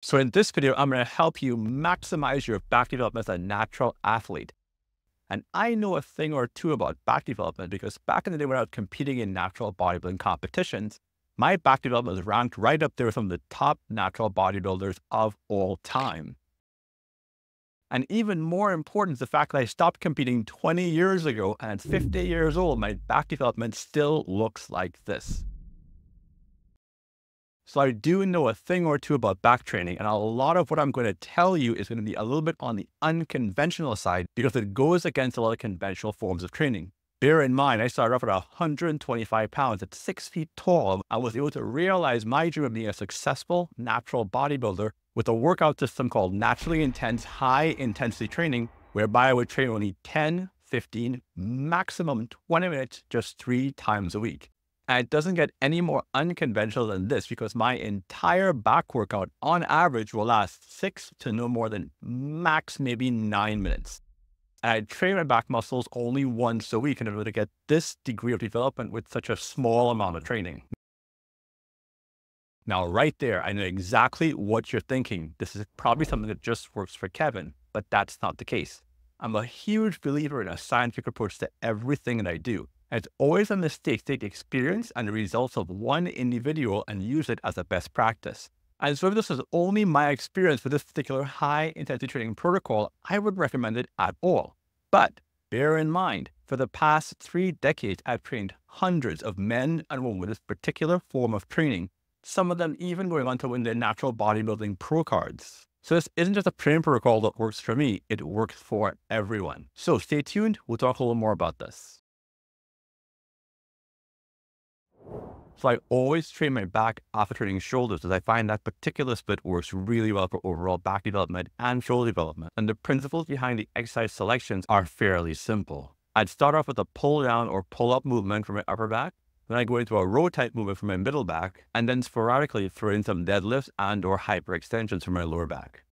So in this video, I'm going to help you maximize your back development as a natural athlete. And I know a thing or two about back development because back in the day when I was competing in natural bodybuilding competitions, my back development was ranked right up there with some of the top natural bodybuilders of all time. And even more important is the fact that I stopped competing 20 years ago, and at 50 years old, my back development still looks like this. So I do know a thing or two about back training, and a lot of what I'm going to tell you is going to be a little bit on the unconventional side because it goes against a lot of conventional forms of training. Bear in mind, I started off at 125 pounds at 6 feet tall. I was able to realize my dream of being a successful natural bodybuilder with a workout system called naturally intense, high intensity training, whereby I would train only 10, 15, maximum 20 minutes just 3 times a week. And it doesn't get any more unconventional than this because my entire back workout on average will last 6 to no more than max maybe 9 minutes. And I train my back muscles only once a week in order to get this degree of development with such a small amount of training. Now, right there, I know exactly what you're thinking. This is probably something that just works for Kevin, but that's not the case. I'm a huge believer in a scientific approach to everything that I do. It's always a mistake to take the experience and the results of one individual and use it as a best practice. And so if this is only my experience with this particular high intensity training protocol, I would recommend it at all. But bear in mind, for the past 3 decades, I've trained hundreds of men and women with this particular form of training, some of them even going on to win their natural bodybuilding pro cards. So this isn't just a training protocol that works for me, it works for everyone. So stay tuned, we'll talk a little more about this. So I always train my back after training shoulders as I find that particular split works really well for overall back development and shoulder development. And the principles behind the exercise selections are fairly simple. I'd start off with a pull down or pull up movement for my upper back. Then I go into a row type movement for my middle back, and then sporadically throw in some deadlifts and or hyperextensions for my lower back.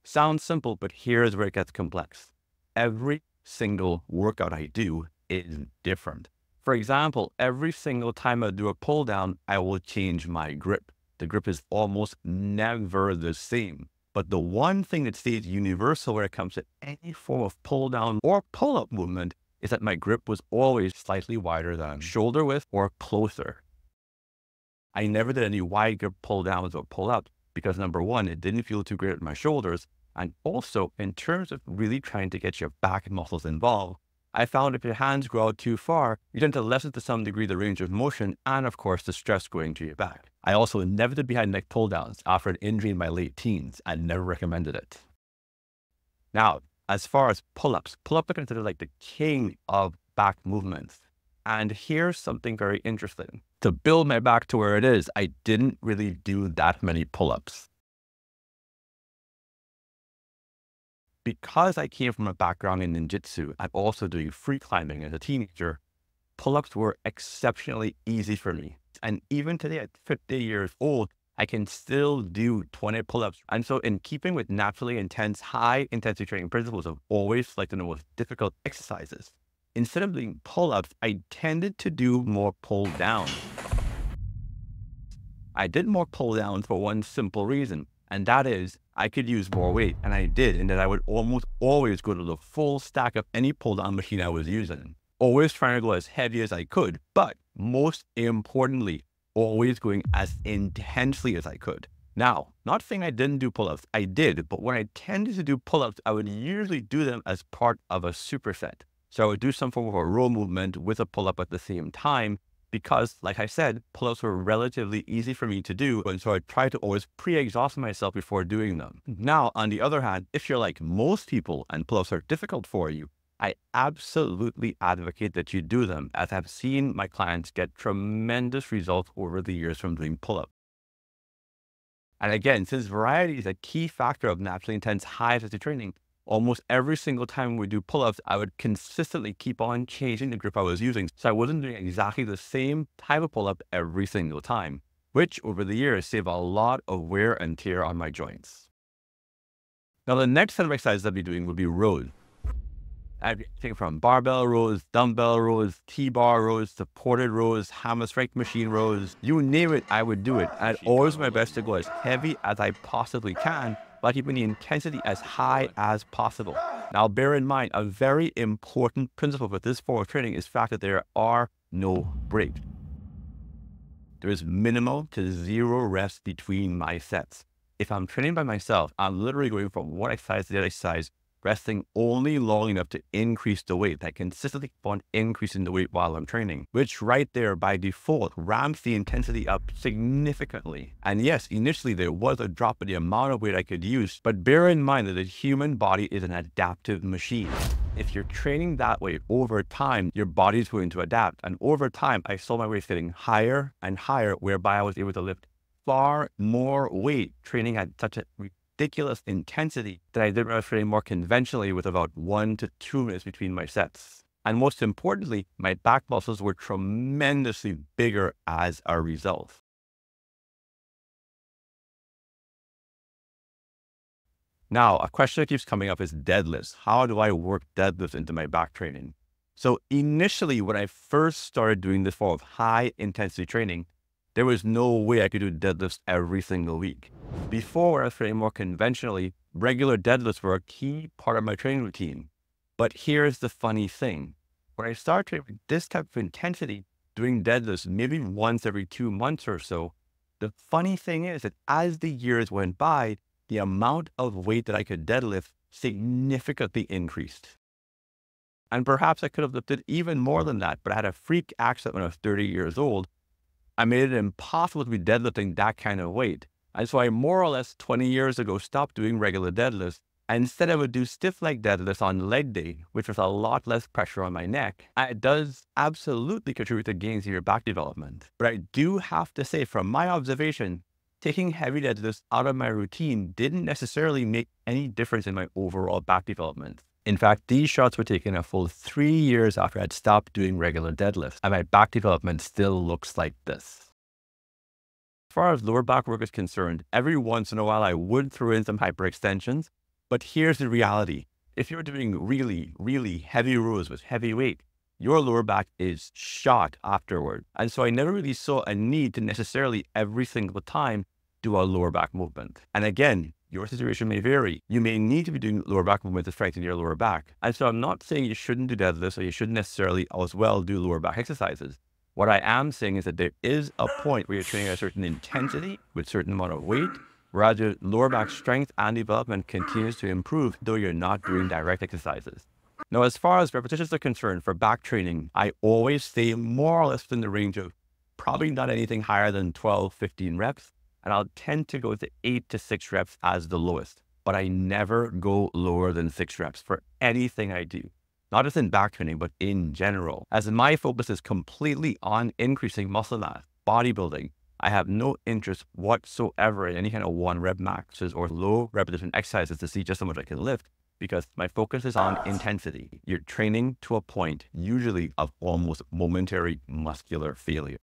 Sounds simple, but here's where it gets complex. Every single workout I do is different. For example, every single time I do a pull down, I will change my grip. The grip is almost never the same. But the one thing that stays universal when it comes to any form of pull down or pull up movement is that my grip was always slightly wider than shoulder width or closer. I never did any wide grip pull downs or pull ups because number one, it didn't feel too great at my shoulders. And also in terms of really trying to get your back muscles involved, I found if your hands grow out too far, you tend to lessen to some degree the range of motion and of course the stress going to your back. I also never did behind neck pull downs after an injury in my late teens and never recommended it. Now, as far as pull-ups are considered like the king of back movements. And here's something very interesting. To build my back to where it is, I didn't really do that many pull-ups. Because I came from a background in ninjutsu, I'm also doing free climbing as a teenager, pull-ups were exceptionally easy for me. And even today at 50 years old, I can still do 20 pull-ups. And so in keeping with naturally intense, high intensity training principles of always like the most difficult exercises, instead of doing pull-ups, I tended to do more pull-downs. I did more pull-downs for one simple reason. And that is, I could use more weight, and I did, and that I would almost always go to the full stack of any pull-down machine I was using. Always trying to go as heavy as I could, but most importantly, always going as intensely as I could. Now, not saying I didn't do pull-ups, I did, but when I tended to do pull-ups, I would usually do them as part of a superset. So I would do some form of a row movement with a pull-up at the same time, because, like I said, pull-ups were relatively easy for me to do, and so I try to always pre-exhaust myself before doing them. Now, on the other hand, if you're like most people and pull-ups are difficult for you, I absolutely advocate that you do them, as I've seen my clients get tremendous results over the years from doing pull-ups. And again, since variety is a key factor of naturally intense high-intensity training, almost every single time we do pull-ups, I would consistently keep on changing the grip I was using. So I wasn't doing exactly the same type of pull-up every single time, which over the years saved a lot of wear and tear on my joints. Now, the next set of exercises I'll be doing will be rows. Everything from barbell rows, dumbbell rows, T-bar rows, supported rows, hammer strength machine rows, you name it, I would do it. I'd always do my best to go as heavy as I possibly can, but keeping the intensity as high as possible. Now, bear in mind, a very important principle with this form of training is the fact that there are no breaks. There is minimal to zero rest between my sets. If I'm training by myself, I'm literally going from one exercise to the other exercise, resting only long enough to increase the weight. I consistently keep on increasing the weight while I'm training, which right there by default ramps the intensity up significantly. And yes, initially there was a drop in the amount of weight I could use, but bear in mind that the human body is an adaptive machine. If you're training that way over time, your body's going to adapt. And over time, I saw my weight getting higher and higher, whereby I was able to lift far more weight training at such a ridiculous intensity that I did when I was training more conventionally with about 1 to 2 minutes between my sets. And most importantly, my back muscles were tremendously bigger as a result. Now, a question that keeps coming up is deadlifts. How do I work deadlifts into my back training? So initially, when I first started doing this form of high intensity training, there was no way I could do deadlifts every single week. Before, when I was training more conventionally, regular deadlifts were a key part of my training routine. But here's the funny thing. When I started training with this type of intensity, doing deadlifts maybe once every 2 months or so, the funny thing is that as the years went by, the amount of weight that I could deadlift significantly increased. And perhaps I could have lifted even more than that, but I had a freak accident when I was 30 years old. I made it impossible to be deadlifting that kind of weight. And so I more or less 20 years ago stopped doing regular deadlifts. And instead I would do stiff leg deadlifts on leg day, which was a lot less pressure on my neck. And it does absolutely contribute to gains in your back development. But I do have to say, from my observation, taking heavy deadlifts out of my routine didn't necessarily make any difference in my overall back development. In fact, these shots were taken a full 3 years after I'd stopped doing regular deadlifts, and my back development still looks like this. As far as lower back work is concerned, every once in a while I would throw in some hyperextensions, but here's the reality. If you're doing really, really heavy rows with heavy weight, your lower back is shot afterward. And so I never really saw a need to necessarily every single time do a lower back movement. And again, your situation may vary. You may need to be doing lower back movement to strengthen your lower back. And so I'm not saying you shouldn't do deadlifts or you shouldn't necessarily as well do lower back exercises. What I am saying is that there is a point where you're training at a certain intensity with a certain amount of weight, whereas your lower back strength and development continues to improve, though you're not doing direct exercises. Now, as far as repetitions are concerned for back training, I always stay more or less within the range of probably not anything higher than 12, 15 reps. And I'll tend to go to 8 to 6 reps as the lowest, but I never go lower than 6 reps for anything I do. Not just in back training, but in general. As my focus is completely on increasing muscle mass, bodybuilding, I have no interest whatsoever in any kind of 1 rep maxes or low repetition exercises to see just how much I can lift, because my focus is on intensity. You're training to a point, usually of almost momentary muscular failure.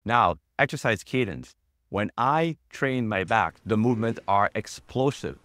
Now, exercise cadence. When I train my back, the movements are explosive.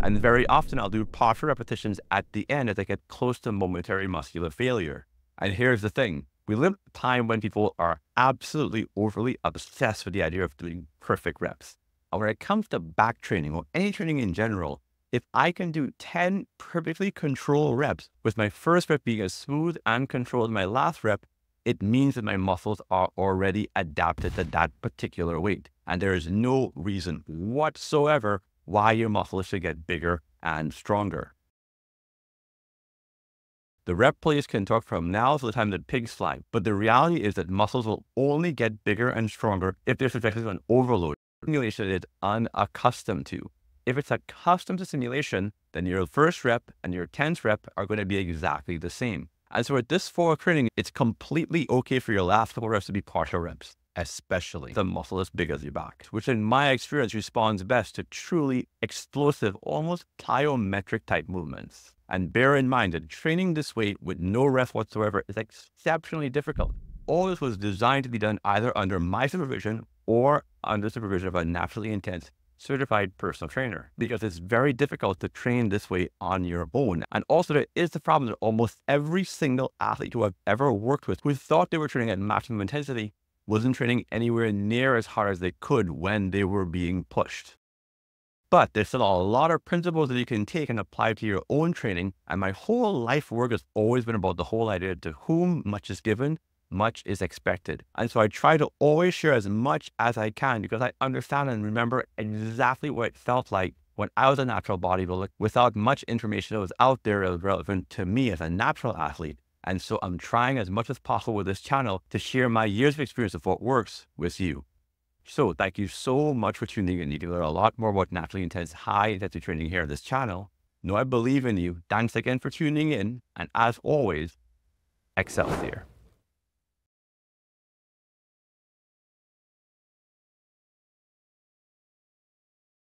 And very often I'll do partial repetitions at the end as I get close to momentary muscular failure. And here's the thing. We live in a time when people are absolutely overly obsessed with the idea of doing perfect reps. And when it comes to back training or any training in general, if I can do 10 perfectly controlled reps, with my first rep being as smooth and controlled as my last rep, it means that my muscles are already adapted to that particular weight. And there is no reason whatsoever why your muscles should get bigger and stronger. The rep plays can talk from now to the time that pigs fly, but the reality is that muscles will only get bigger and stronger if they're subjected to an overload, stimulation it's unaccustomed to. If it's accustomed to stimulation, then your first rep and your 10th rep are going to be exactly the same. And so at this form of training, it's completely okay for your last couple reps to be partial reps, especially the muscle as big as your back, which in my experience responds best to truly explosive, almost plyometric type movements. And bear in mind that training this way with no rest whatsoever is exceptionally difficult. All this was designed to be done either under my supervision or under supervision of a naturally intense certified personal trainer, because it's very difficult to train this way on your own. And also there is the problem that almost every single athlete who I've ever worked with who thought they were training at maximum intensity wasn't training anywhere near as hard as they could when they were being pushed. But there's still a lot of principles that you can take and apply to your own training. And my whole life work has always been about the whole idea: to whom much is given, much is expected. And so I try to always share as much as I can, because I understand and remember exactly what it felt like when I was a natural bodybuilder without much information that was out there that was relevant to me as a natural athlete. And so I'm trying as much as possible with this channel to share my years of experience of what works with you. So thank you so much for tuning in. You can learn a lot more about naturally intense, high intensity training here on this channel. Know I believe in you. Thanks again for tuning in. And as always, Excelsior.